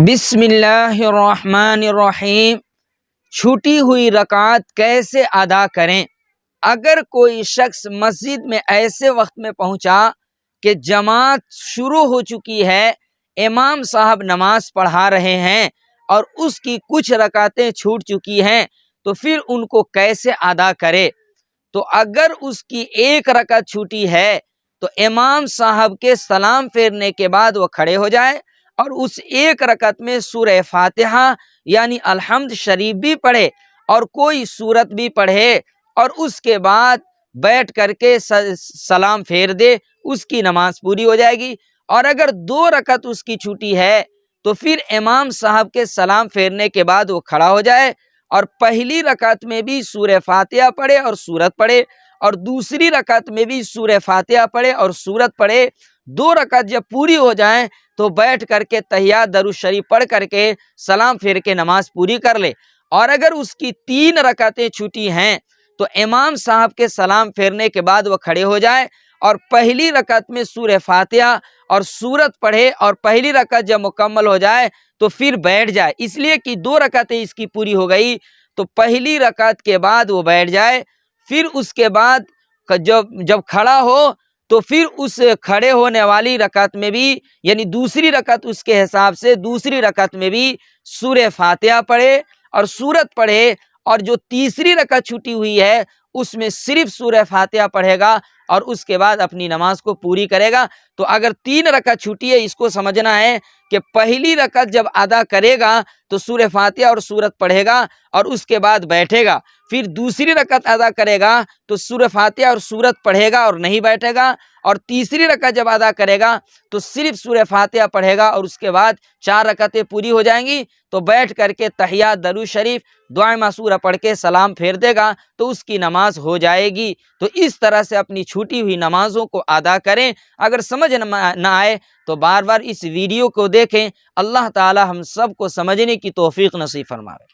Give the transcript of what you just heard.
بسم اللہ الرحمن الرحیم۔ چھوٹی ہوئی رکعت کیسے ادا کریں؟ اگر کوئی شخص مسجد میں ایسے وقت میں پہنچا کہ جماعت شروع ہو چکی ہے، امام صاحب نماز پڑھا رہے ہیں اور اس کی کچھ رکعتیں چھوٹ چکی ہیں، تو پھر ان کو کیسے ادا کرے؟ تو اگر اس کی ایک رکعت چھوٹی ہے تو امام صاحب کے سلام پھیرنے کے بعد وہ کھڑے ہو جائے اور اس ایک رکعت میں سورہ فاتحہ یعنی الحمد شریف بھی پڑھے اور کوئی سورت بھی پڑھے اور اس کے بعد بیٹھ کر کے سلام پھیر دے، اس کی نماز پوری ہو جائے گی۔ اور اگر دو رکعت اس کی چھوٹی ہے تو پھر امام صاحب کے سلام پھیرنے کے بعد وہ کھڑا ہو جائے اور پہلی رکعت میں بھی سورہ فاتحہ پڑھے اور سورت پڑھے اور دوسری رکعت میں بھی سورہ فاتحہ پڑھے اور سورت پڑھے۔ دو رکعت جب پوری ہو جائیں تو بیٹھ کر کے تحیات درود شریف پڑھ کر کے سلام پھیر کے نماز پوری کر لے۔ اور اگر اس کی تین رکعتیں چھوٹی ہیں تو امام صاحب کے سلام پھیرنے کے بعد وہ کھڑے ہو جائے اور پہلی رکعت میں سورہ فاتحہ اور سورت پڑھے اور پہلی رکعت جب مکمل ہو جائے تو پھر بیٹھ جائے، اس لیے کہ دو رکعتیں اس کی پوری ہو گئی تو پہلی رکعت کے بعد وہ بیٹھ جائے۔ پھر اس کے بعد جب کھڑا ہو تو پھر اس کھڑے ہونے والی رکعت میں بھی یعنی دوسری رکعت اس کے حساب سے دوسری رکعت میں بھی سورہ فاتحہ پڑھے اور سورت پڑھے اور جو تیسری رکعت چھوٹی ہوئی ہے اس میں صرف سورہ فاتحہ پڑھے گا اور اس کے بعد اپنی نماز کو پوری کرے گا۔ تو اگر تین رکعت چھوٹی ہے، اس کو سمجھنا ہے کہ پہلی رکعت جب ادا کرے گا تو سورہ فاتحہ اور سورت پڑھے گا اور اس کے بعد بیٹھے گا، پھر دوسری رکعت ادا کرے گا تو سورہ فاتحہ اور سورت پڑھے گا اور نہیں بیٹھے گا، اور تیسری رکعت جب ادا کرے گا تو صرف سورہ فاتحہ پڑھے گا اور اس کے بعد چار رکعتیں پوری ہو جائیں گی تو بیٹھ کر کے تحیات درود شریف دعائے معصورہ پڑھ کے سلام پھیر دے گا تو اس کی نماز ہو جائے گی۔ تو اس طرح سے اپنی چھوٹی ہوئی نمازوں کو ادا کریں۔ اگر سمجھ نہ آئے تو بار بار اس ویڈیو کو دیکھیں۔ اللہ تعالی ہم سب کو سمجھنے کی توفیق نصیب فرمائے۔